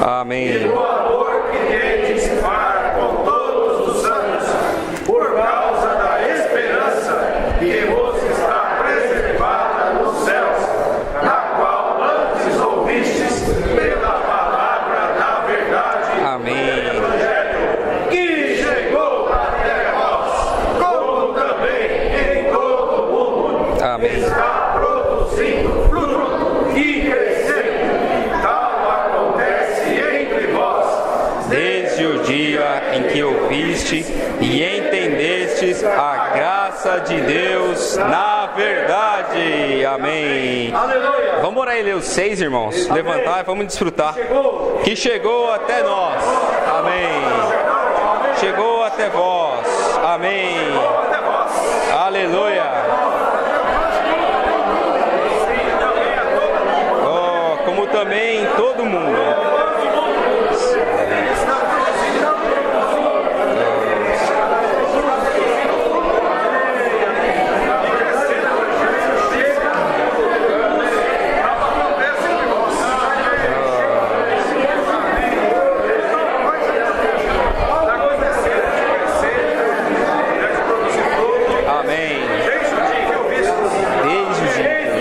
Amém. E do amor que tendes para com todos os santos, por causa da esperança que vos está preservada nos céus, na qual antes ouvistes pela palavra da verdade. Amém. Do Evangelho, que chegou até vós, como também em todo o mundo Amém. está produzindo fruto e crescendo. Tal acontece entre vós, Desde o dia em que ouviste e entendestes a graça de Deus na verdade. Amém. Aleluia. Vamos orar e ler os 6, irmãos. Levantar e vamos desfrutar. Que chegou até nós. Amém. Chegou até vós. Amém. Aleluia. Oh, como também em todo mundo. Amém. Desde o dia que eu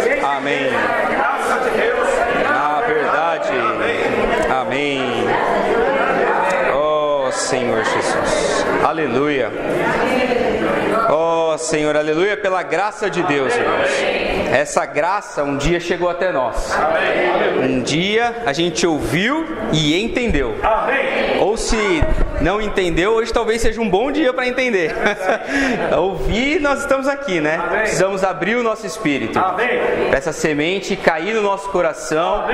vi. Amém. Na verdade. Amém. Oh, Senhor Jesus. Aleluia. Oh, Senhor, aleluia, pela graça de Deus, irmãos. Essa graça um dia chegou até nós. Um dia a gente ouviu e entendeu. Ou se não entendeu, hoje talvez seja um bom dia para entender. Ouvir, nós estamos aqui, né? Precisamos abrir o nosso espírito para essa semente cair no nosso coração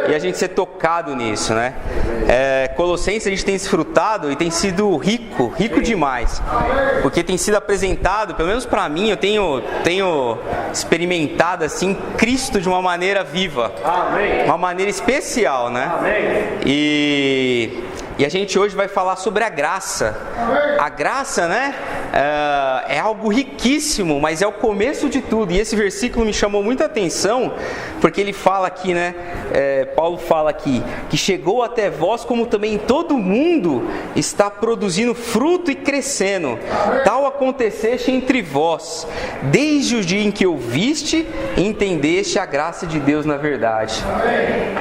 e a gente ser tocado nisso, né? Colossenses a gente tem desfrutado e tem sido rico demais, porque tem sido apresentado, pelo menos para mim, eu tenho experimentado assim Cristo de uma maneira viva, uma maneira especial, né? E a gente hoje vai falar sobre a graça. A graça, né, é algo riquíssimo, mas é o começo de tudo. E esse versículo me chamou muita atenção, porque ele fala aqui, né, Paulo fala aqui, que chegou até vós como também todo mundo está produzindo fruto e crescendo. Tal acontecesse entre vós, desde o dia em que ouviste e entendeste a graça de Deus na verdade.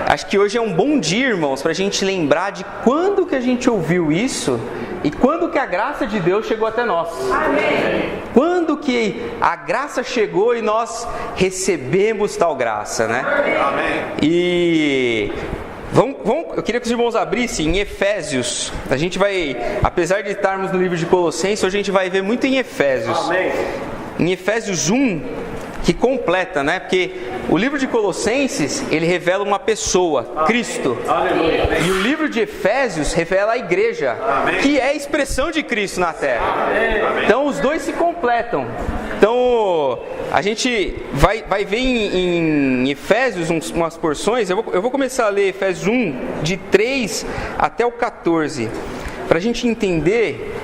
Acho que hoje é um bom dia, irmãos, para a gente lembrar de quando que a gente ouviu isso e quando que a graça de Deus chegou até nós. Amém. Quando que a graça chegou e nós recebemos tal graça, né? Amém. E eu queria que os irmãos abrissem em Efésios. A gente vai, apesar de estarmos no livro de Colossenses, hoje a gente vai ver muito em Efésios. Amém. Em Efésios 1, que completa, né? Porque o livro de Colossenses, ele revela uma pessoa, Cristo. Aleluia. E o livro de Efésios revela a igreja, que é a expressão de Cristo na terra. Então os dois se completam. Então a gente vai ver em Efésios umas porções. Eu vou começar a ler Efésios 1, de 3 até o 14, para a gente entender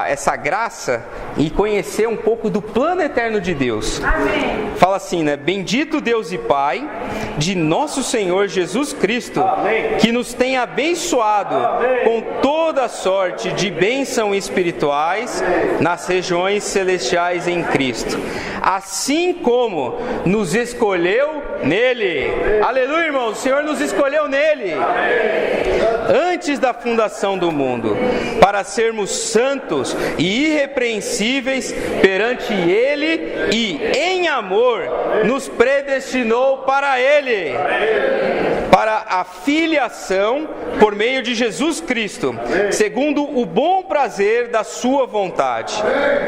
essa graça e conhecer um pouco do plano eterno de Deus. Amém. Fala assim, né? Bendito Deus e Pai de nosso Senhor Jesus Cristo, amém, que nos tem abençoado, amém, com toda sorte de bênçãos espirituais nas regiões celestiais em Cristo, assim como nos escolheu nele. Aleluia, irmãos, o Senhor nos escolheu nele, amém, antes da fundação do mundo, para sermos santos e irrepreensíveis perante Ele, e em amor nos predestinou para Ele, para a filiação por meio de Jesus Cristo, segundo o bom prazer da sua vontade,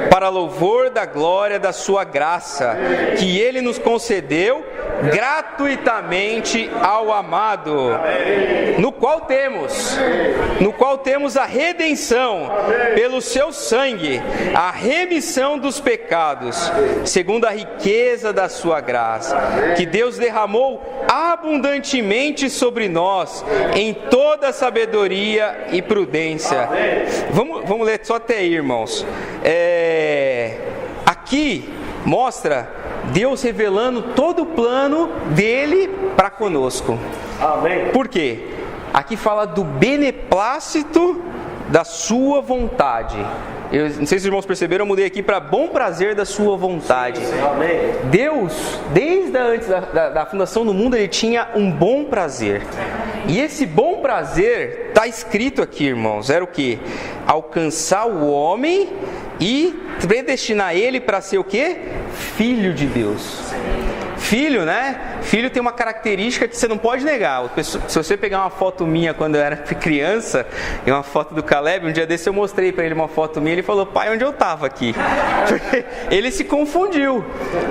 para louvor da glória da sua graça, que Ele nos concedeu gratuitamente ao amado, no qual temos a redenção pelo seu sangue, a remissão dos pecados, segundo a riqueza da sua graça, que Deus derramou abundantemente sobre nós em toda sabedoria e prudência. Vamos ler só até aí, irmãos. Aqui mostra Deus revelando todo o plano dele para conosco. Amém. Por quê? Aqui fala do beneplácito da sua vontade. Eu não sei se os irmãos perceberam, eu mudei aqui para bom prazer da sua vontade. Amém. Deus, desde antes da fundação do mundo, Ele tinha um bom prazer. E esse bom prazer está escrito aqui, irmãos. Era o quê? Alcançar o homem e predestinar ele para ser o quê? Filho de Deus. Filho, né? Filho tem uma característica que você não pode negar. Se você pegar uma foto minha quando eu era criança, e uma foto do Caleb, um dia desse eu mostrei para ele uma foto minha, ele falou: pai, onde eu estava aqui? Porque ele se confundiu.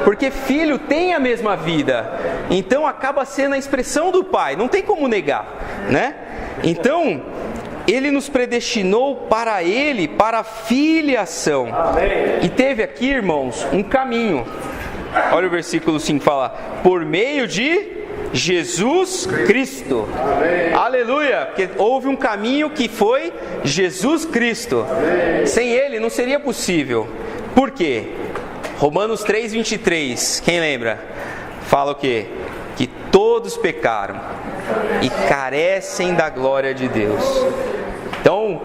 Porque filho tem a mesma vida. Então acaba sendo a expressão do pai. Não tem como negar, né? Então, Ele nos predestinou para Ele, para a filiação. Amém. E teve aqui, irmãos, um caminho. Olha o versículo 5, fala: por meio de Jesus Cristo. Amém. Aleluia! Porque houve um caminho que foi Jesus Cristo. Amém. Sem Ele não seria possível. Por quê? Romanos 3:23, quem lembra? Fala o quê? Que todos pecaram e carecem da glória de Deus. Então,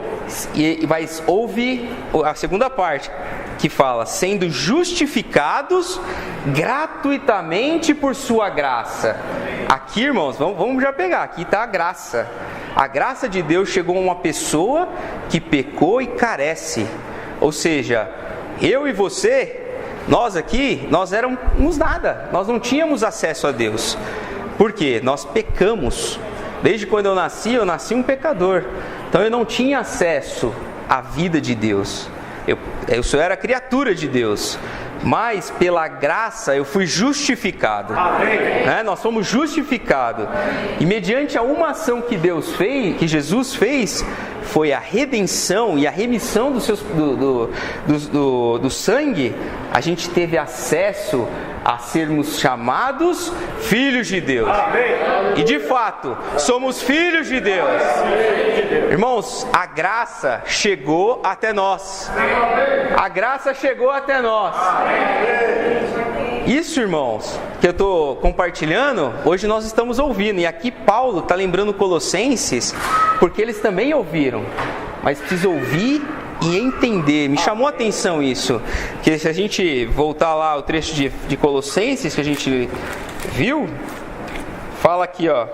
mas houve a segunda parte, que fala: sendo justificados gratuitamente por sua graça. Aqui, irmãos, vamos já pegar, aqui está a graça. A graça de Deus chegou a uma pessoa que pecou e carece. Ou seja, eu e você, nós aqui, nós éramos nada, nós não tínhamos acesso a Deus. Por quê? Nós pecamos. Desde quando eu nasci um pecador. Então eu não tinha acesso à vida de Deus. Eu só era criatura de Deus. Mas pela graça eu fui justificado. Né? Nós fomos justificados. E mediante a uma ação que Deus fez, que Jesus fez, foi a redenção e a remissão do sangue, a gente teve acesso a sermos chamados filhos de Deus. E de fato, somos filhos de Deus. Irmãos, a graça chegou até nós. A graça chegou até nós. Isso, irmãos, que eu estou compartilhando, hoje nós estamos ouvindo. E aqui Paulo está lembrando Colossenses, porque eles também ouviram. Mas precisa ouvir e entender. Me chamou a atenção isso, que se a gente voltar lá ao trecho de Colossenses que a gente viu, fala aqui, ó,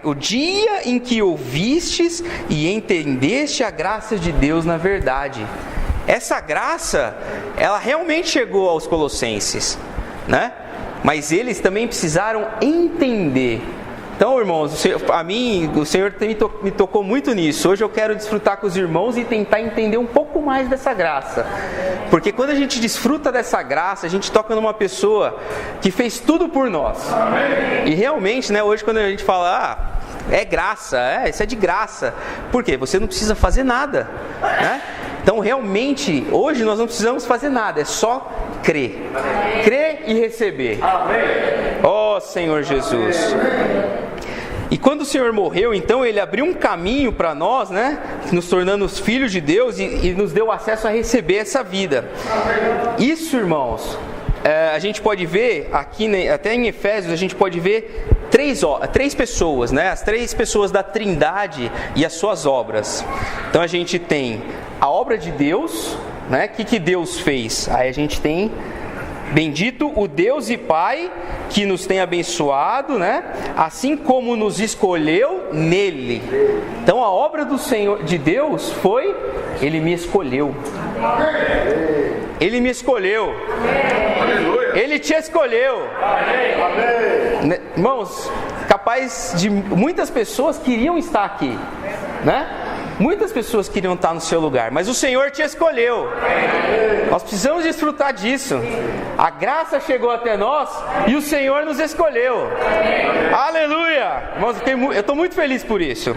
o dia em que ouvistes e entendeste a graça de Deus na verdade. Essa graça, ela realmente chegou aos colossenses, né? Mas eles também precisaram entender. Então, irmãos, o Senhor me tocou muito nisso. Hoje eu quero desfrutar com os irmãos e tentar entender um pouco mais dessa graça. Porque quando a gente desfruta dessa graça, a gente toca numa pessoa que fez tudo por nós. E realmente, né, hoje quando a gente fala, é graça, isso é de graça. Por quê? Você não precisa fazer nada, né? Então, realmente, hoje nós não precisamos fazer nada, é só crer. Crer e receber. Ó Senhor Jesus. E quando o Senhor morreu, então, Ele abriu um caminho para nós, né? Nos tornando os filhos de Deus e nos deu acesso a receber essa vida. Isso, irmãos, a gente pode ver aqui, até em Efésios, a gente pode ver três pessoas, né? As três pessoas da Trindade e as suas obras. Então a gente tem a obra de Deus, né? O que Deus fez? Aí a gente tem: bendito o Deus e Pai que nos tem abençoado, né? Assim como nos escolheu nele. Então a obra do Senhor, de Deus, foi: Ele me escolheu. Ele me escolheu. Ele te escolheu. Irmãos, capaz de muitas pessoas queriam estar aqui, né? Muitas pessoas queriam estar no seu lugar, mas o Senhor te escolheu. Nós precisamos desfrutar disso. A graça chegou até nós e o Senhor nos escolheu. Aleluia! Irmãos, eu estou muito feliz por isso.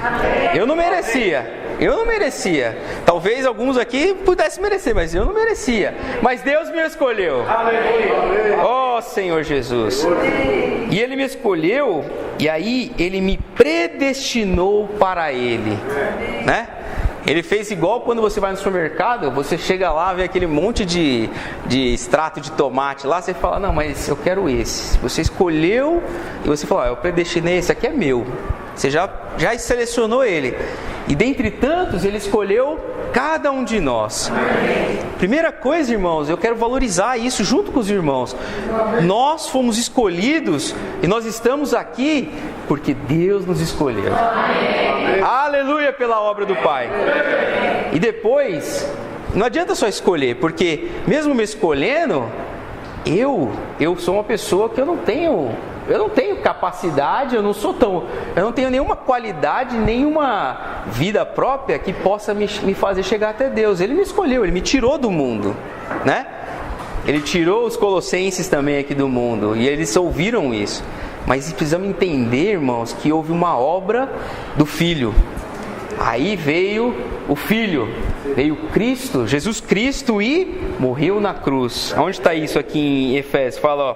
Eu não merecia. Talvez alguns aqui pudessem merecer, mas eu não merecia. Mas Deus me escolheu. Ó Senhor Jesus. E Ele me escolheu, e aí Ele me predestinou para Ele, né? Ele fez igual quando você vai no supermercado, você chega lá, vê aquele monte de extrato de tomate lá, você fala, não, mas eu quero esse. Você escolheu e você fala, eu predestinei, esse aqui é meu. Você já selecionou ele. E dentre tantos, ele escolheu cada um de nós. Primeira coisa, irmãos, eu quero valorizar isso junto com os irmãos. Nós fomos escolhidos e nós estamos aqui porque Deus nos escolheu. Aleluia pela obra do Pai. E depois, não adianta só escolher, porque mesmo me escolhendo, eu sou uma pessoa que eu não tenho capacidade, eu não tenho nenhuma qualidade, nenhuma vida própria que possa me fazer chegar até Deus. Ele me escolheu, Ele me tirou do mundo, né? Ele tirou os colossenses também aqui do mundo, e eles ouviram isso. Mas precisamos entender, irmãos, que houve uma obra do Filho. Aí veio o Filho, veio Cristo, Jesus Cristo, e morreu na cruz. Onde está isso aqui em Efésios? Fala, ó,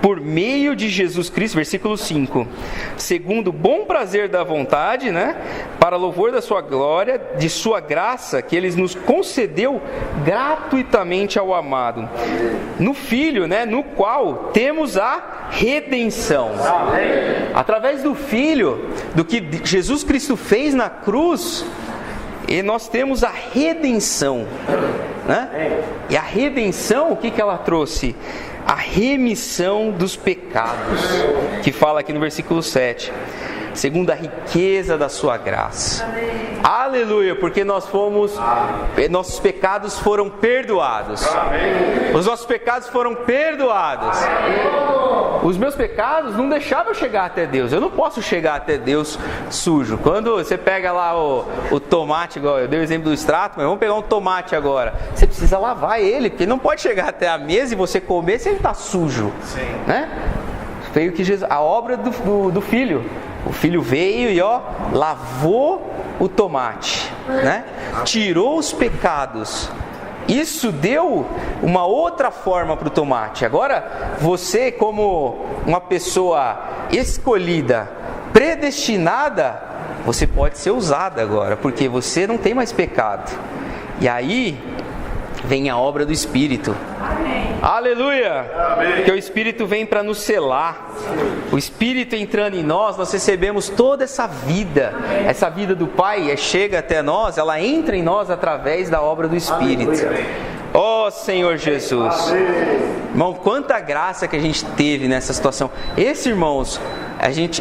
por meio de Jesus Cristo, versículo 5, segundo o bom prazer da vontade, né, para louvor da sua glória, de sua graça, que Ele nos concedeu gratuitamente ao amado, no Filho, né, no qual temos a redenção. Através do Filho, do que Jesus Cristo fez na cruz, e nós temos a redenção, né? E a redenção, o que ela trouxe? A remissão dos pecados, que fala aqui no versículo 7, segundo a riqueza da sua graça. Aleluia, porque nossos pecados foram perdoados. Os nossos pecados foram perdoados. Os meus pecados não deixavam eu chegar até Deus. Eu não posso chegar até Deus sujo. Quando você pega lá o tomate, igual eu dei o exemplo do extrato, mas vamos pegar um tomate agora. Você precisa lavar ele, porque não pode chegar até a mesa e você comer se ele está sujo. Sim. Né? Veio que Jesus, a obra do Filho. O Filho veio e lavou o tomate, né? Tirou os pecados. Isso deu uma outra forma para o tomate. Agora, você, como uma pessoa escolhida, predestinada, você pode ser usada agora, porque você não tem mais pecado. E aí vem a obra do Espírito. Amém. Aleluia! Amém. Porque o Espírito vem para nos selar. O Espírito entrando em nós recebemos toda essa vida. Essa vida do Pai chega até nós, ela entra em nós através da obra do Espírito. Ó Senhor Jesus. Irmão, quanta graça que a gente teve nessa situação. Esse, irmãos,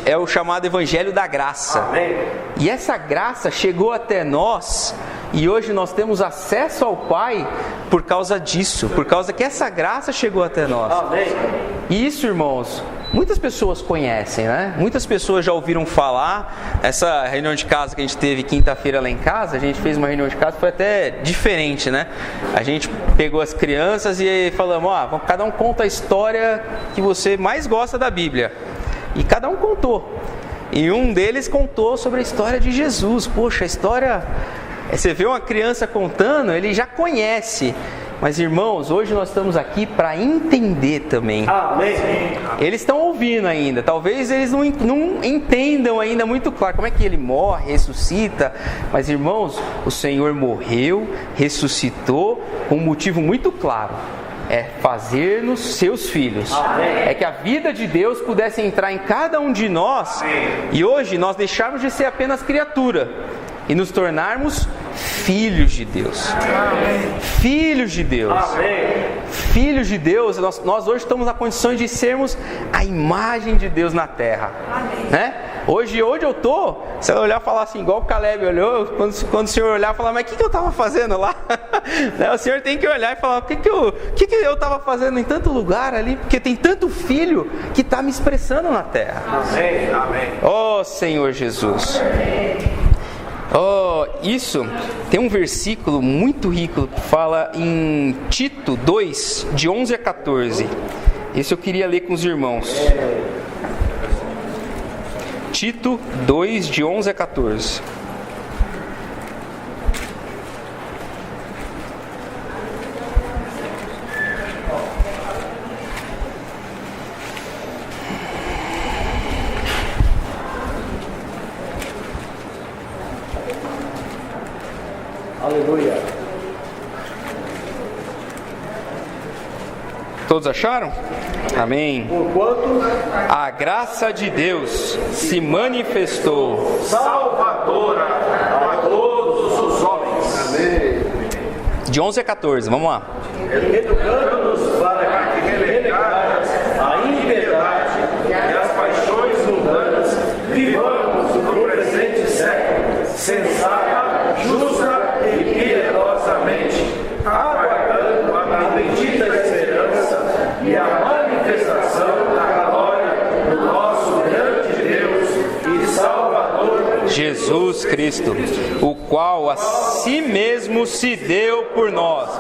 é o chamado Evangelho da Graça. E essa graça chegou até nós. E hoje nós temos acesso ao Pai por causa disso, por causa que essa graça chegou até nós. E isso, irmãos, muitas pessoas conhecem, né? Muitas pessoas já ouviram falar. Essa reunião de casa que a gente teve quinta-feira lá em casa, a gente fez uma reunião de casa, foi até diferente, né? A gente pegou as crianças e falamos, cada um conta a história que você mais gosta da Bíblia. E cada um contou. E um deles contou sobre a história de Jesus. Poxa, a história... Você vê uma criança contando, ele já conhece. Mas, irmãos, hoje nós estamos aqui para entender também. Amém. Eles estão ouvindo ainda. Talvez eles não entendam ainda muito claro como é que ele morre, ressuscita. Mas, irmãos, o Senhor morreu, ressuscitou com um motivo muito claro. É fazer-nos seus filhos. Amém. É que a vida de Deus pudesse entrar em cada um de nós. Amém. E hoje nós deixarmos de ser apenas criatura e nos tornarmos filhos de Deus. Amém. Filhos de Deus. Amém. Filhos de Deus. Nós hoje estamos na condição de sermos a imagem de Deus na terra. Amém. Né? Hoje onde eu estou, você vai olhar e falar assim, igual o Caleb olhou, quando o Senhor olhar e falar, mas o que eu estava fazendo lá? O Senhor tem que olhar e falar, o que eu estava fazendo em tanto lugar ali? Porque tem tanto filho que está me expressando na terra. Amém. Amém. Oh Senhor Jesus. Amém. Isso tem um versículo muito rico que fala em Tito 2, de 11 a 14. Esse eu queria ler com os irmãos. Tito 2, de 11 a 14. Aleluia. Todos acharam? Amém. Porquanto a graça de Deus se manifestou salvadora a todos os homens. Amém. De 11 a 14, vamos lá. Educando-nos para que, relegadas a impiedade e as paixões mundanas, vivamos no presente século, sensata, justa e piedosamente, aguardando a bendita esperança e a manifestação da glória do nosso grande Deus e Salvador Jesus Cristo, o qual a si mesmo se deu por nós,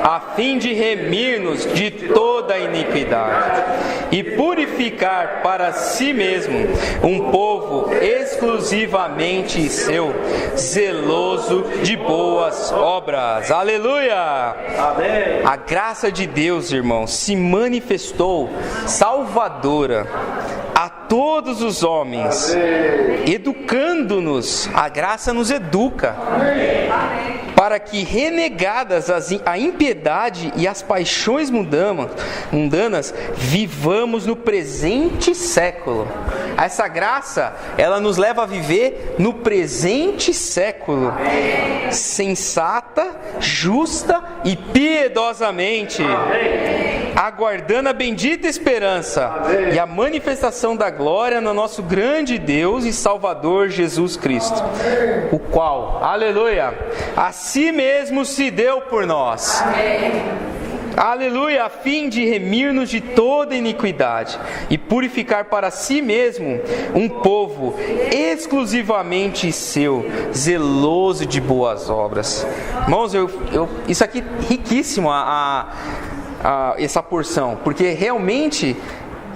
a fim de remir-nos de toda a iniquidade e purificar para si mesmo um povo exclusivamente seu, zeloso de boas obras. Aleluia! Amém. A graça de Deus, irmãos, se manifestou salvadora a todos os homens, educando-nos. A graça nos educa para que, renegadas a impiedade e as paixões mundanas, vivamos no presente século. Essa graça, ela nos leva a viver no presente século, sensata, justa e piedosamente, aguardando a bendita esperança e a manifestação da glória no nosso grande Deus e Salvador Jesus Cristo, o qual, aleluia, a si mesmo se deu por nós. Aleluia, a fim de remir-nos de toda iniquidade e purificar para si mesmo um povo exclusivamente seu, zeloso de boas obras. Irmãos, isso aqui é riquíssimo, essa porção, porque realmente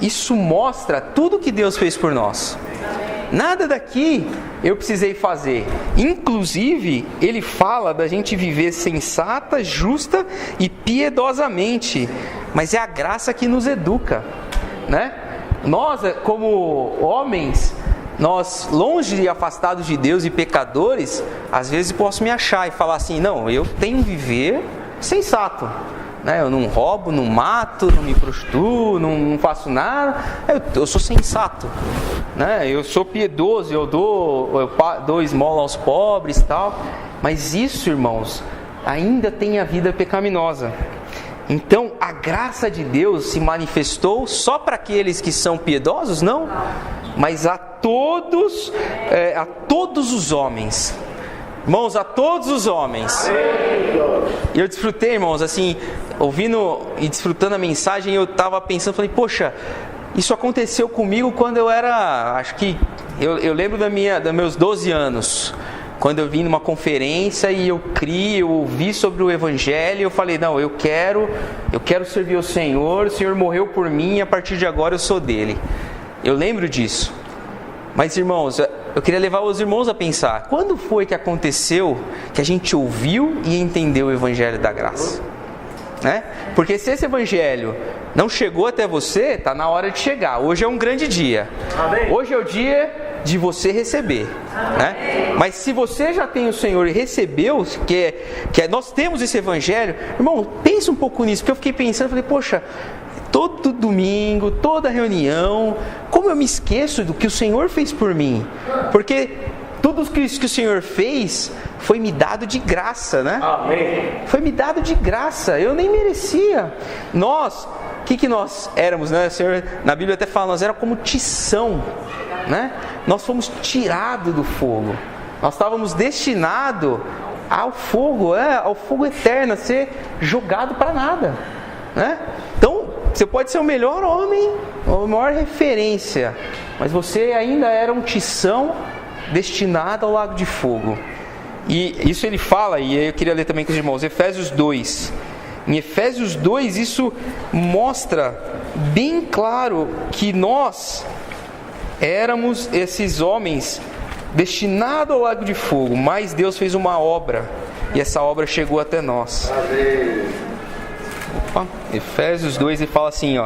isso mostra tudo que Deus fez por nós. Nada daqui eu precisei fazer. Inclusive, ele fala da gente viver sensata, justa e piedosamente. Mas é a graça que nos educa, né? Nós, como homens, nós, longe e afastados de Deus e pecadores, às vezes posso me achar e falar assim: não, eu tenho que viver sensato. Eu não roubo, não mato, não me prostituo, não faço nada. Eu sou sensato, eu sou piedoso, eu dou esmola aos pobres e tal. Mas isso, irmãos, ainda tem a vida pecaminosa. Então, a graça de Deus se manifestou só para aqueles que são piedosos? Não, mas a todos os homens. Irmãos, a todos os homens. E eu desfrutei, irmãos, assim, ouvindo e desfrutando a mensagem, eu estava pensando, falei, poxa, isso aconteceu comigo quando eu era, eu lembro dos meus 12 anos, quando eu vim numa conferência e eu ouvi sobre o Evangelho, eu falei, não, eu quero servir o Senhor morreu por mim e a partir de agora eu sou dele. Eu lembro disso. Mas, irmãos, eu queria levar os irmãos a pensar, quando foi que aconteceu que a gente ouviu e entendeu o Evangelho da graça? Porque se esse Evangelho não chegou até você, está na hora de chegar. Hoje é um grande dia. Amém. Hoje é o dia de você receber. Mas se você já tem o Senhor e recebeu, nós temos esse Evangelho, irmão, pensa um pouco nisso, porque eu fiquei pensando, falei, poxa, todo domingo, toda reunião, como eu me esqueço do que o Senhor fez por mim? Porque tudo isso que o Senhor fez foi me dado de graça, Amém. Foi me dado de graça, eu nem merecia. Nós, o que nós éramos, O Senhor, na Bíblia até fala, nós éramos como tição, Nós fomos tirados do fogo. Nós estávamos destinados ao fogo eterno, a ser jogado para nada, Então, você pode ser o melhor homem, a maior referência, mas você ainda era um tição destinado ao lago de fogo. E isso ele fala, e eu queria ler também com os irmãos, Efésios 2. Em Efésios 2, isso mostra bem claro que nós éramos esses homens destinados ao lago de fogo, mas Deus fez uma obra, e essa obra chegou até nós. Efésios 2, ele fala assim,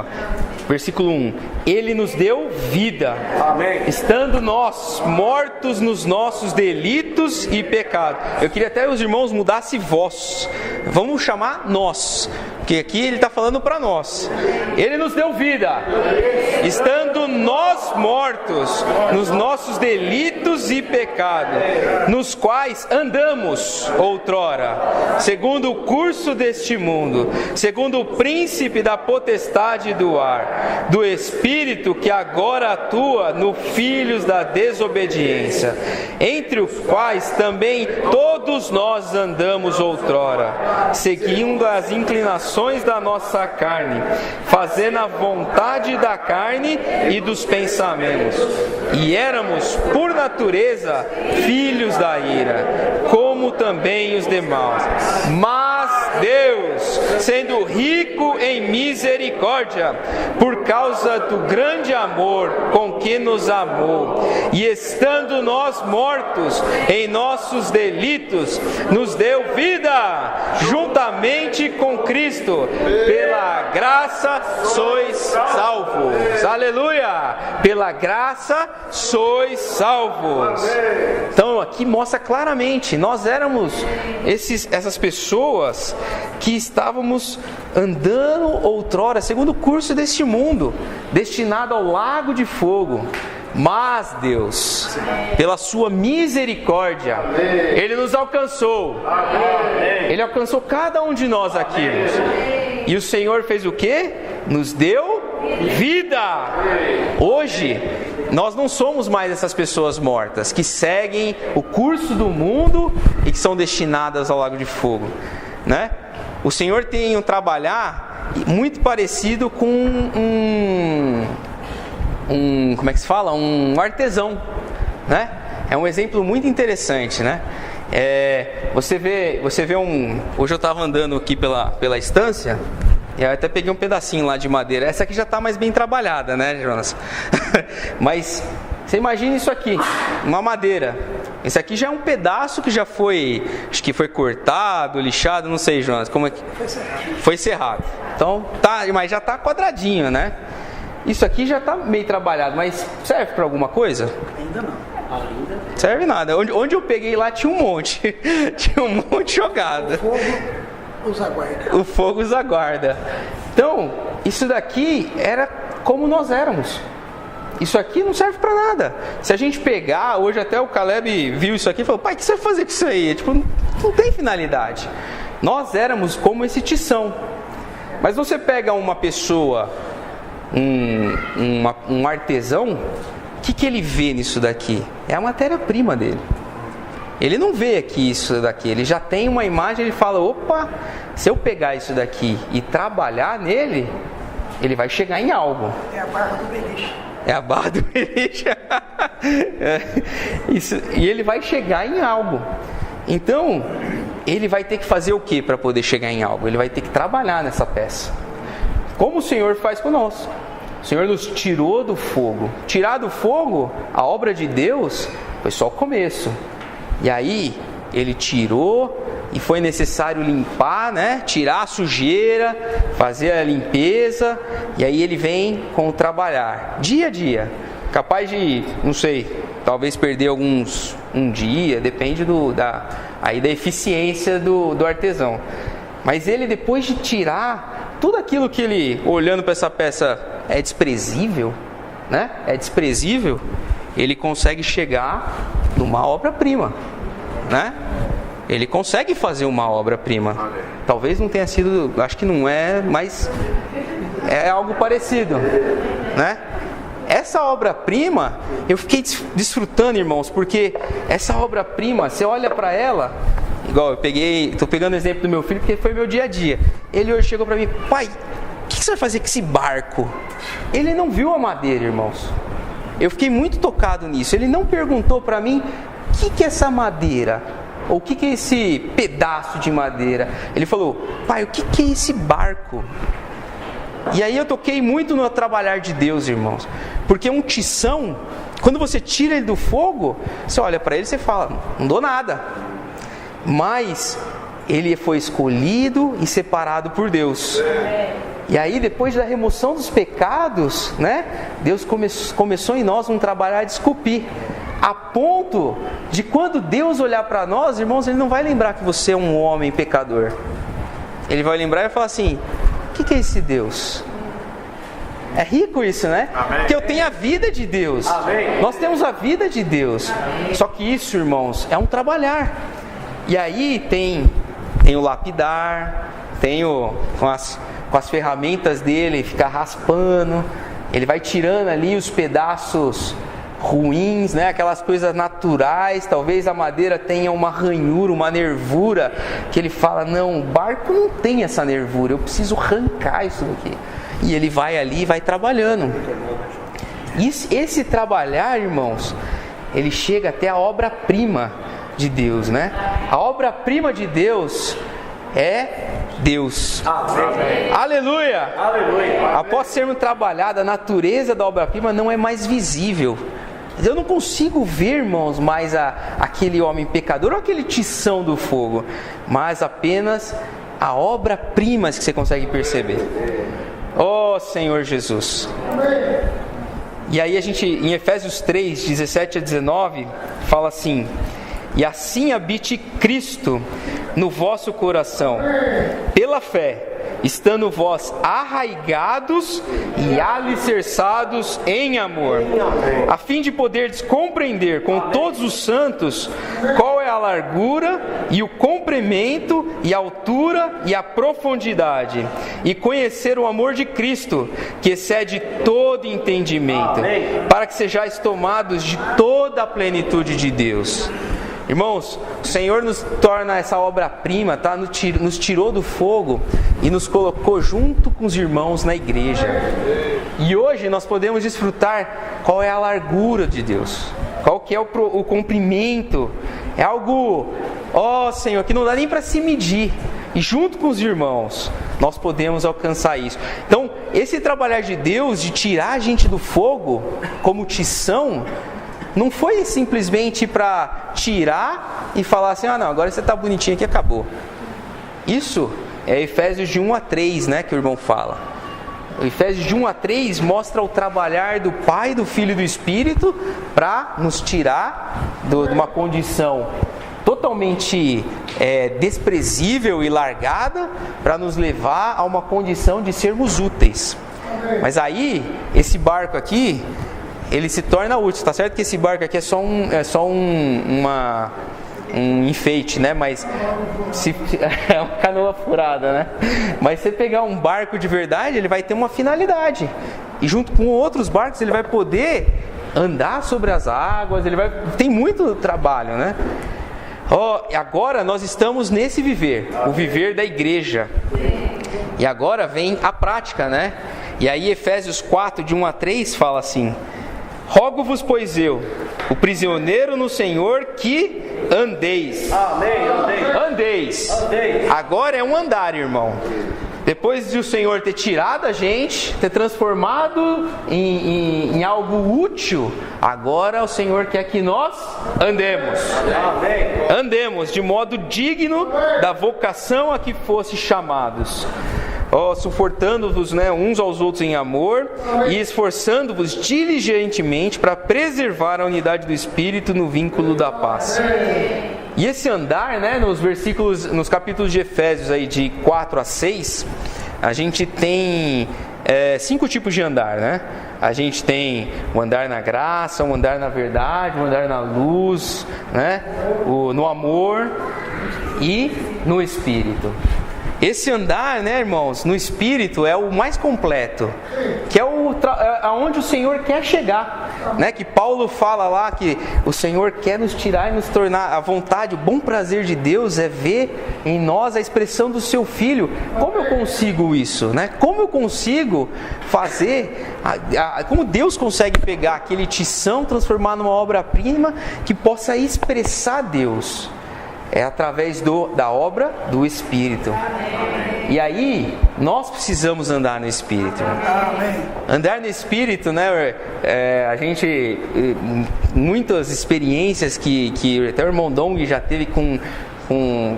Versículo 1. Ele nos deu vida, Amém. estando nós mortos nos nossos delitos e pecados. Eu queria até que os irmãos mudassem voz. Vamos chamar nós, porque aqui ele está falando para nós. Ele nos deu vida, estando nós mortos nos nossos delitos e pecados, nos quais andamos outrora, segundo o curso deste mundo, segundo o príncipe da potestade do ar, do espírito que agora atua no filhos da desobediência, entre os quais também todos nós andamos outrora, seguindo as inclinações da nossa carne, fazendo a vontade da carne e dos pensamentos, e éramos por natureza filhos da ira, como também os demais. Mas Deus, sendo rico em misericórdia, por causa do grande amor com que nos amou, e estando nós mortos em nossos delitos, nos deu vida juntamente com Cristo. Pela graça sois salvos. Aleluia! Pela graça sois salvos. Então aqui mostra claramente, nós éramos essas pessoas que estávamos andando outrora segundo o curso deste mundo, destinado ao lago de fogo. Mas Deus, pela sua misericórdia, Ele nos alcançou. Ele alcançou cada um de nós aqui. E o Senhor fez o quê? Nos deu vida. Hoje, nós não somos mais essas pessoas mortas que seguem o curso do mundo e que são destinadas ao lago de fogo, né? O Senhor tem um trabalhar muito parecido com como é que se fala? Um artesão, né? É um exemplo muito interessante, né? Você vê hoje eu estava andando aqui pela estância, e eu até peguei um pedacinho lá de madeira. Essa aqui já está mais bem trabalhada, né, Jonas? Mas você imagina isso aqui, uma madeira. Esse aqui já é um pedaço que já foi, acho que foi cortado, lixado, não sei, Jonas, como é que... Foi serrado. Então, mas já está quadradinho, né? Isso aqui já está meio trabalhado, mas serve para alguma coisa? Ainda não. Serve nada. Onde eu peguei lá tinha um monte. Tinha um monte jogado. O fogo os aguarda. O fogo os aguarda. Então, isso daqui era como nós éramos. Isso aqui não serve para nada. Se a gente pegar, hoje até o Caleb viu isso aqui e falou: pai, o que você vai fazer com isso aí? Tipo, não tem finalidade. Nós éramos como esse tição. Mas você pega uma pessoa, um artesão, o que ele vê nisso daqui? É a matéria-prima dele. Ele não vê aqui isso daqui, ele já tem uma imagem, ele fala: opa, se eu pegar isso daqui e trabalhar nele, ele vai chegar em algo. É a barra do beliche. É a barra do beliche. Isso, e ele vai chegar em algo. Então, ele vai ter que fazer o que para poder chegar em algo? Ele vai ter que trabalhar nessa peça. Como o Senhor faz conosco. O Senhor nos tirou do fogo. Tirar do fogo, a obra de Deus, foi só o começo. E aí, Ele tirou e foi necessário limpar, né? Tirar a sujeira, fazer a limpeza. E aí Ele vem com o trabalhar, dia a dia. Capaz de, não sei, talvez perder um dia, depende da eficiência do artesão. Mas ele, depois de tirar tudo aquilo que ele, olhando para essa peça, é desprezível, né? É desprezível, ele consegue chegar numa obra-prima, né? Ele consegue fazer uma obra-prima. Talvez não tenha sido, acho que não é, mas é algo parecido, né? Essa obra-prima, eu fiquei desfrutando, irmãos, porque essa obra-prima, você olha para ela, igual estou pegando o exemplo do meu filho, porque foi meu dia a dia. Ele hoje chegou para mim: pai, o que você vai fazer com esse barco? Ele não viu a madeira, irmãos. Eu fiquei muito tocado nisso. Ele não perguntou para mim: o que é essa madeira? Ou o que é esse pedaço de madeira? Ele falou: pai, o que é esse barco? E aí eu toquei muito no trabalhar de Deus, irmãos. Porque um tição, quando você tira ele do fogo, você olha para ele e você fala: não dou nada. Mas ele foi escolhido e separado por Deus. E aí, depois da remoção dos pecados, né, Deus começou em nós um trabalho de esculpir, a ponto de quando Deus olhar para nós, irmãos, Ele não vai lembrar que você é um homem pecador. Ele vai lembrar e vai falar assim: o que é esse Deus? É rico isso, né? Amém. Que eu tenho a vida de Deus. Amém. Nós temos a vida de Deus. Só que isso, irmãos, é um trabalhar. E aí tem o lapidar, tem com as ferramentas dele, ficar raspando. Ele vai tirando ali os pedaços ruins, né? Aquelas coisas naturais. Talvez a madeira tenha uma ranhura, uma nervura, que ele fala: não, o barco não tem essa nervura, eu preciso arrancar isso daqui. E ele vai ali e vai trabalhando. Esse trabalhar, irmãos, ele chega até a obra-prima de Deus, né? A obra-prima de Deus é Deus. Amém. Aleluia! Aleluia. Após sermos trabalhados, a natureza da obra-prima não é mais visível. Eu não consigo ver, irmãos, mais aquele homem pecador ou aquele tição do fogo, mas apenas a obra-prima que você consegue perceber. Oh, Senhor Jesus. E aí a gente, em Efésios 3, 17 a 19, fala assim: e assim habite Cristo no vosso coração, pela fé, estando vós arraigados e alicerçados em amor, a fim de poderdes compreender com todos os santos qual é a largura e o comprimento e a altura e a profundidade, e conhecer o amor de Cristo, que excede todo entendimento, para que sejais tomados de toda a plenitude de Deus. Irmãos, o Senhor nos torna essa obra-prima, tá? Nos tirou do fogo e nos colocou junto com os irmãos na igreja. E hoje nós podemos desfrutar qual é a largura de Deus, qual que é o comprimento. É algo, ó Senhor, que não dá nem para se medir. E junto com os irmãos nós podemos alcançar isso. Então, esse trabalhar de Deus, de tirar a gente do fogo como tição, não foi simplesmente para tirar e falar assim: ah não, agora você está bonitinho aqui, acabou. Isso é Efésios de 1 a 3, né, que o irmão fala. O Efésios de 1 a 3 mostra o trabalhar do Pai, do Filho e do Espírito para nos tirar de uma condição totalmente desprezível e largada, para nos levar a uma condição de sermos úteis. Mas aí, esse barco aqui, ele se torna útil, tá certo que esse barco aqui é só um enfeite, né? Mas é uma canoa furada, né? Mas se você pegar um barco de verdade, ele vai ter uma finalidade. E junto com outros barcos ele vai poder andar sobre as águas, tem muito trabalho, né? Agora nós estamos nesse viver, o viver da igreja. E agora vem a prática, né? E aí Efésios 4, de 1 a 3 fala assim: rogo-vos, pois eu, o prisioneiro no Senhor, que andeis. Andeis. Agora é um andar, irmão. Depois de o Senhor ter tirado a gente, ter transformado em algo útil, agora o Senhor quer que nós andemos. Andemos de modo digno da vocação a que fosse chamados. Suportando-vos, né, uns aos outros em amor, e esforçando-vos diligentemente para preservar a unidade do Espírito no vínculo da paz. E esse andar, né, nos capítulos de Efésios aí, de 4 a 6, a gente tem 5 tipos de andar, né? A gente tem o andar na graça, o andar na verdade, o andar na luz, né? No amor e no Espírito. Esse andar, né, irmãos, no Espírito é o mais completo, que é aonde o Senhor quer chegar, né? Que Paulo fala lá que o Senhor quer nos tirar e nos tornar a vontade, o bom prazer de Deus é ver em nós a expressão do seu Filho. Como eu consigo isso, né? Como eu consigo fazer, como Deus consegue pegar aquele tição, transformar numa obra-prima que possa expressar Deus? É através da obra do Espírito. E aí, nós precisamos andar no Espírito. Andar no Espírito, né? A gente, muitas experiências que até o irmão Dong já teve com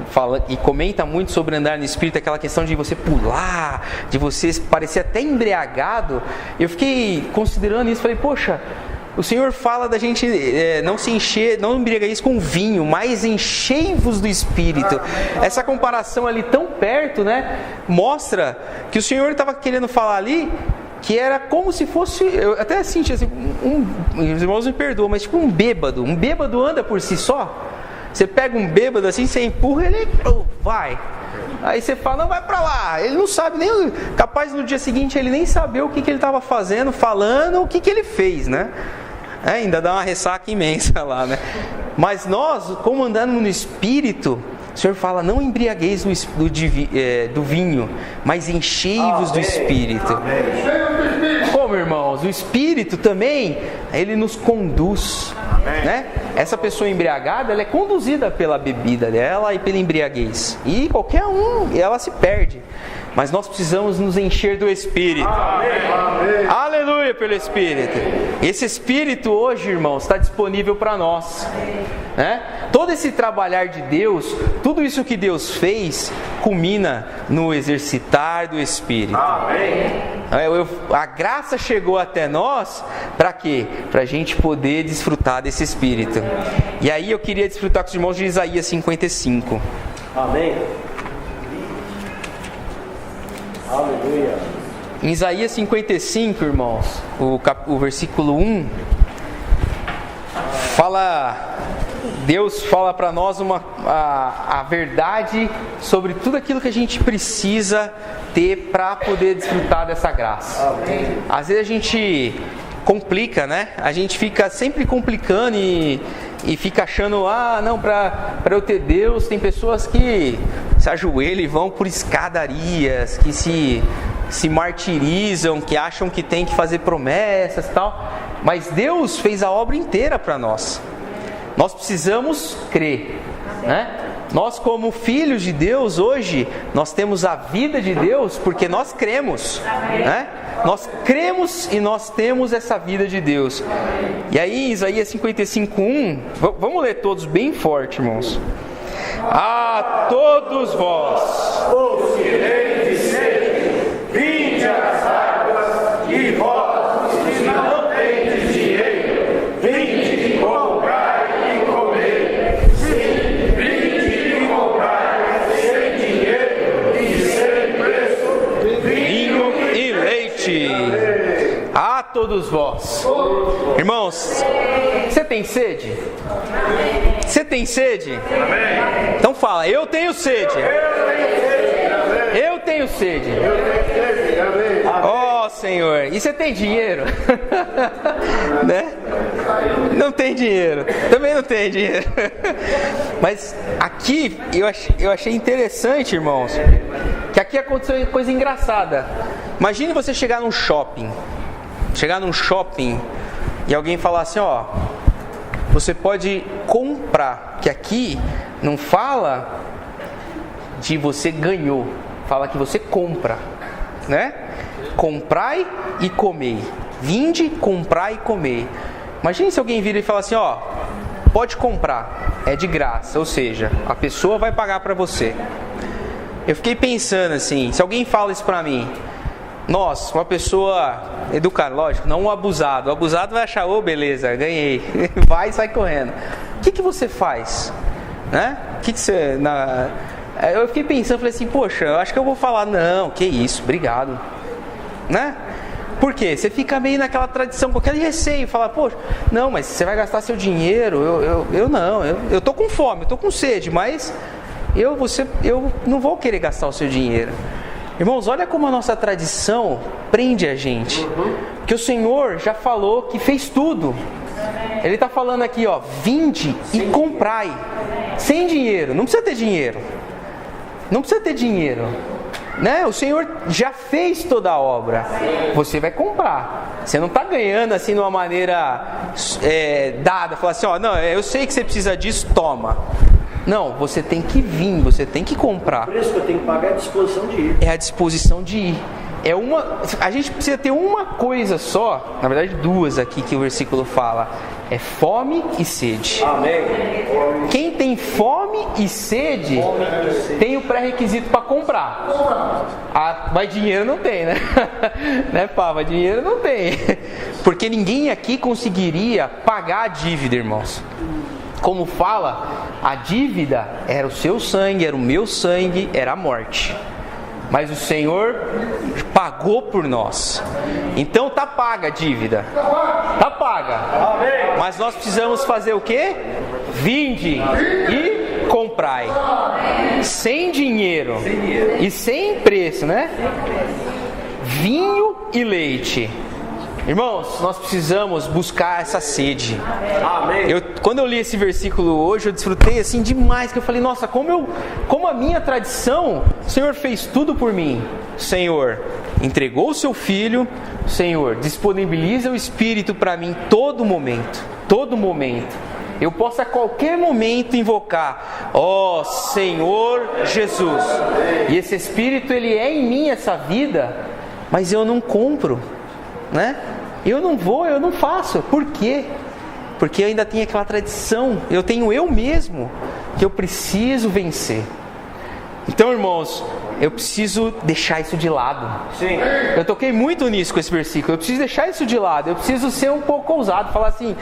fala e comenta muito sobre andar no Espírito, aquela questão de você pular, de você parecer até embriagado. Eu fiquei considerando isso, falei, poxa, o Senhor fala da gente não se encher, não embriagueis com vinho, mas enchei-vos do Espírito. Essa comparação ali tão perto, né, mostra que o Senhor estava querendo falar ali que era como se fosse, eu até senti assim, os irmãos me perdoam, mas tipo um bêbado anda por si só. Você pega um bêbado assim, você empurra, ele vai. Aí você fala, não, vai pra lá. Ele não sabe nem, capaz no dia seguinte ele nem saber o que ele estava fazendo, falando, o que ele fez, né? Ainda dá uma ressaca imensa lá, né? Mas nós, como andando no Espírito, o Senhor fala, não embriagueis do vinho, mas enchei-vos do Espírito. Como, irmãos? O Espírito também, ele nos conduz, né? Essa pessoa embriagada, ela é conduzida pela bebida dela e pela embriaguez. E qualquer ela se perde. Mas nós precisamos nos encher do Espírito. Amém. Aleluia pelo Espírito. Esse Espírito hoje, irmãos, está disponível para nós, né? Todo esse trabalhar de Deus, tudo isso que Deus fez, culmina no exercitar do Espírito. Amém. A graça chegou até nós para quê? Para a gente poder desfrutar desse Espírito. E aí eu queria desfrutar com os irmãos de Isaías 55. Amém. Aleluia. Em Isaías 55, irmãos, o versículo 1, Deus fala para nós a verdade sobre tudo aquilo que a gente precisa ter para poder desfrutar dessa graça. Amém. Às vezes a gente complica, né? A gente fica sempre complicando e fica achando, não, para eu ter Deus, tem pessoas que se ajoelham e vão por escadarias, que se martirizam, que acham que tem que fazer promessas e tal. Mas Deus fez a obra inteira para nós. Nós precisamos crer, né? Nós, como filhos de Deus, hoje, nós temos a vida de Deus porque nós cremos, né? Nós cremos e nós temos essa vida de Deus. E aí, em Isaías 55:1, vamos ler todos bem forte, irmãos. A todos vós, os que tendes sede, vinde às águas, e vós, os que não tendes dinheiro, vinde comprai e comei. Sim, vinde e comprai sem dinheiro e sem preço, vinho e leite. A todos vós. Irmãos, você tem sede? Você tem sede? Então fala, eu tenho sede. Eu tenho sede. Ó Senhor, e você tem dinheiro? Né? Não tem dinheiro. Também não tem dinheiro. Mas aqui eu achei interessante, irmãos, que aqui aconteceu uma coisa engraçada. Imagine você chegar num shopping. E alguém falar assim, você pode comprar, que aqui não fala de você ganhou, fala que você compra, né? Comprai e comei. Vinde, comprai e comei. Imagine se alguém vira e fala assim, pode comprar, é de graça, ou seja, a pessoa vai pagar para você. Eu fiquei pensando assim, se alguém fala isso para mim, nós, uma pessoa educada, lógico, não um abusado. O abusado vai achar, beleza, ganhei. Vai e sai correndo. O que você faz? Né? Eu fiquei pensando, falei assim, poxa, eu acho que eu vou falar, não, que isso, obrigado. Né? Por quê? Você fica meio naquela tradição, com aquele receio, fala, poxa, não, mas você vai gastar seu dinheiro, eu tô com fome, eu tô com sede, mas eu não vou querer gastar o seu dinheiro. Irmãos, olha como a nossa tradição prende a gente. Que o Senhor já falou que fez tudo. Ele está falando aqui, vinde e comprai. Sem dinheiro, não precisa ter dinheiro. Não precisa ter dinheiro. Né? O Senhor já fez toda a obra. Você vai comprar. Você não está ganhando assim de uma maneira dada. Falar assim, não, eu sei que você precisa disso, toma. Não, você tem que vir, você tem que comprar. O preço que eu tenho que pagar é a disposição de ir. É a disposição de ir. a gente precisa ter uma coisa só, na verdade duas aqui que o versículo fala, é fome e sede. Amém. Quem tem fome e sede tem o pré-requisito para comprar. Mas dinheiro não tem, né? Né, pá? Mas dinheiro não tem. Porque ninguém aqui conseguiria pagar a dívida, irmãos. Como fala, a dívida era o seu sangue, era o meu sangue, era a morte. Mas o Senhor pagou por nós. Então tá paga a dívida. Tá paga. Mas nós precisamos fazer o quê? Vinde e comprai. Sem dinheiro e sem preço, né? Vinho e leite. Irmãos, nós precisamos buscar essa sede. Amém. Quando eu li esse versículo hoje, eu desfrutei assim demais, que eu falei, nossa, como a minha tradição, o Senhor fez tudo por mim. O Senhor entregou o seu Filho, o Senhor disponibiliza o Espírito para mim todo momento, todo momento. Eu posso a qualquer momento invocar, ó Senhor Jesus. E esse Espírito, ele é em mim, essa vida, mas eu não compro, né? Eu não vou, eu não faço. Por quê? Porque eu ainda tenho aquela tradição, eu tenho eu mesmo, que eu preciso vencer. Então, irmãos, eu preciso deixar isso de lado. Sim. Eu toquei muito nisso com esse versículo. Eu preciso deixar isso de lado. Eu preciso ser um pouco ousado, falar assim: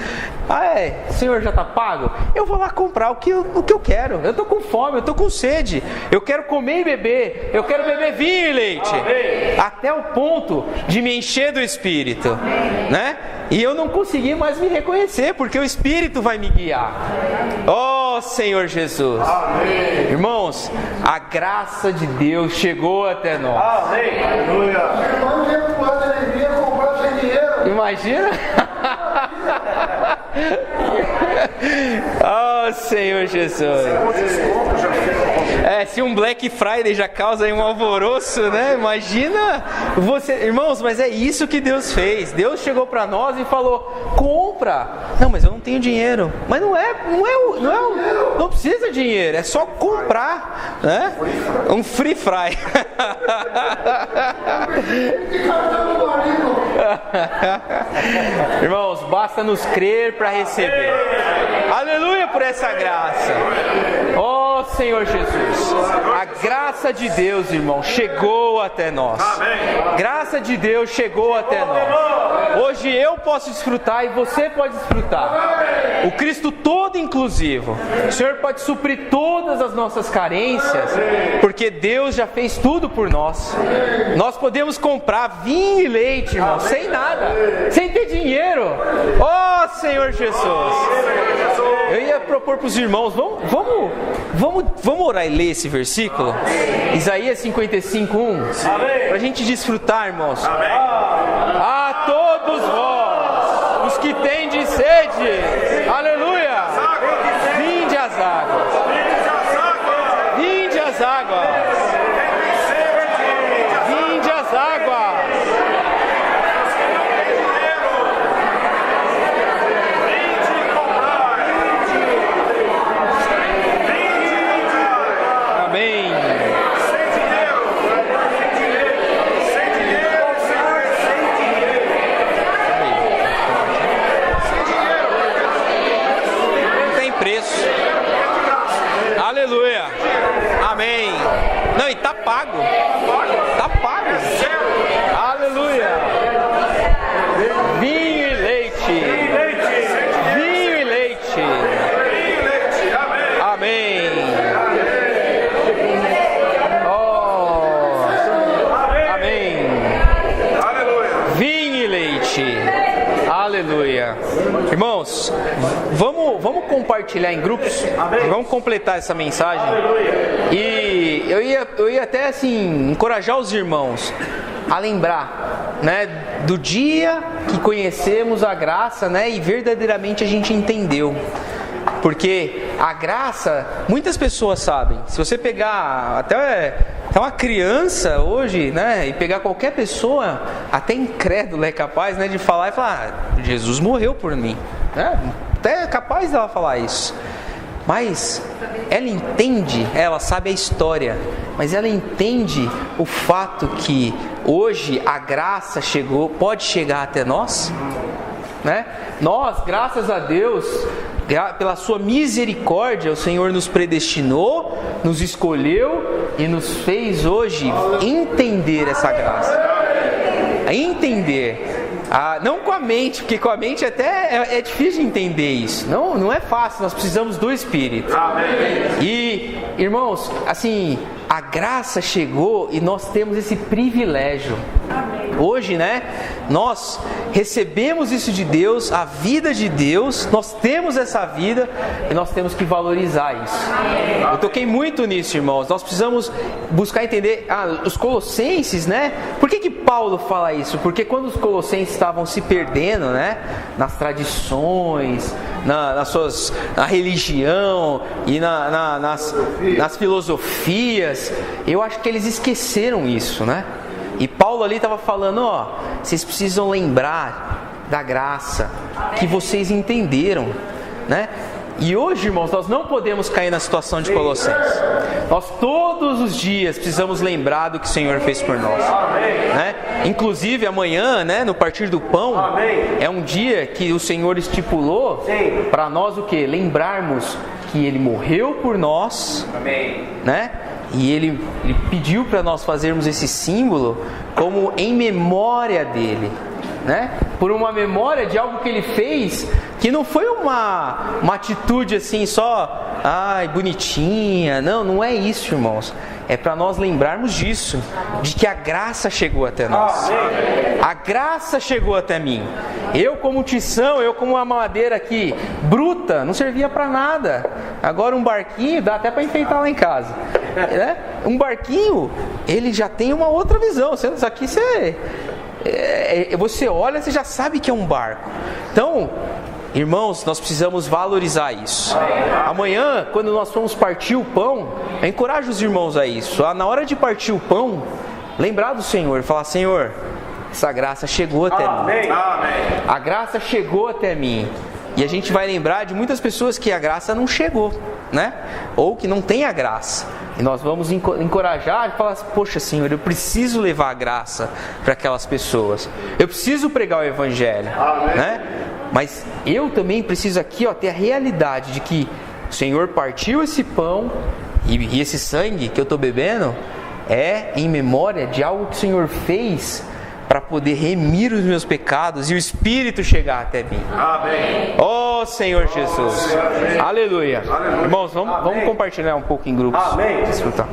o Senhor já está pago? Eu vou lá comprar o que eu quero. Eu estou com fome, eu estou com sede. Eu quero comer e beber. Eu quero beber vinho e leite. Amém. Até o ponto de me encher do Espírito, né? E eu não consegui mais me reconhecer, porque o Espírito vai me guiar. Oh, Senhor Jesus. Amém. Irmãos, a graça de Deus chegou até nós. Amém. Aleluia. Imagina? Oh, Senhor Jesus. Se um Black Friday já causa aí um alvoroço, né? Imagina você, irmãos, mas é isso que Deus fez. Deus chegou para nós e falou: compra. Não, mas eu não tenho dinheiro. Mas não precisa de dinheiro, é só comprar, né? Um free fry. Irmãos, basta nos crer para receber. Aleluia por essa graça. Oh, Senhor Jesus, a graça de Deus, irmão, chegou até nós. Graça de Deus chegou até nós. Hoje eu posso desfrutar e você pode desfrutar. O Cristo todo inclusivo. O Senhor pode suprir todas as nossas carências, porque Deus já fez tudo por nós. Nós podemos comprar vinho e leite, irmão, sem nada, sem ter dinheiro. Oh, Senhor Jesus. Eu ia propor para os irmãos, vamos orar e ler esse versículo? Isaías 55:1, para a gente desfrutar, irmãos. A todos vós, os que têm de sede, aleluia, vinde às águas, vinde às águas, vinde às águas. Amém. Não tem preço. Aleluia. Amém. Não, e tá pago. Tá pago. Aleluia. Vinho e leite. Vinho e leite. Amém. Aleluia. Irmãos, vamos compartilhar em grupos. Vamos completar essa mensagem. E eu ia até assim encorajar os irmãos a lembrar, né, do dia que conhecemos a graça, né, e verdadeiramente a gente entendeu. Porque a graça, muitas pessoas sabem. Se você pegar até uma criança hoje, né, e pegar qualquer pessoa, até incrédula é capaz, né, de falar Jesus morreu por mim, né? Até é capaz dela falar isso. mas ela entende, ela sabe a história, mas ela entende o fato que hoje a graça pode chegar até nós, né? Nós, graças a Deus, pela sua misericórdia, o Senhor nos predestinou, nos escolheu e nos fez hoje entender essa graça. Entender. Não com a mente, porque com a mente até é difícil de entender isso. Não é fácil, nós precisamos do Espírito. E, irmãos, assim, a graça chegou e nós temos esse privilégio. Hoje, né, nós recebemos isso de Deus, a vida de Deus, nós temos essa vida e nós temos que valorizar isso. Eu toquei muito nisso, irmãos. Nós precisamos buscar entender os colossenses, né? Por que Paulo fala isso? Porque quando os colossenses estavam se perdendo, né, nas tradições, na religião e nas filosofias, eu acho que eles esqueceram isso, né? E Paulo ali estava falando, vocês precisam lembrar da graça que vocês entenderam, né? E hoje, irmãos, nós não podemos cair na situação de Colossenses. Nós todos os dias precisamos lembrar do que o Senhor fez por nós, né? Inclusive amanhã, né, no partir do pão, é um dia que o Senhor estipulou para nós o quê? Lembrarmos que Ele morreu por nós, né? E ele pediu para nós fazermos esse símbolo como em memória dele, né? Por uma memória de algo que ele fez, que não foi uma atitude assim só, bonitinha. Não é isso, irmãos. É para nós lembrarmos disso, de que a graça chegou até nós. A graça chegou até mim. Eu como tição, eu como uma madeira aqui bruta, não servia para nada. Agora um barquinho dá até para enfeitar lá em casa, né? Um barquinho, ele já tem uma outra visão. Isso aqui você olha, você já sabe que é um barco. Então, irmãos, nós precisamos valorizar isso. Amanhã, quando nós formos partir o pão, eu encorajo os irmãos a isso. Na hora de partir o pão, lembrar do Senhor, falar: Senhor, essa graça chegou até mim. A graça chegou até mim. E a gente vai lembrar de muitas pessoas que a graça não chegou, né? Ou que não tem a graça. E nós vamos encorajar e falar: poxa, Senhor, eu preciso levar a graça para aquelas pessoas. Eu preciso pregar o Evangelho, né? Mas eu também preciso aqui, ter a realidade de que o Senhor partiu esse pão e esse sangue que eu estou bebendo é em memória de algo que o Senhor fez para poder remir os meus pecados e o Espírito chegar até mim. Amém. Oh, Senhor Jesus. Aleluia. Aleluia. Irmãos, vamos compartilhar um pouco em grupos. Amém. Desfrutar.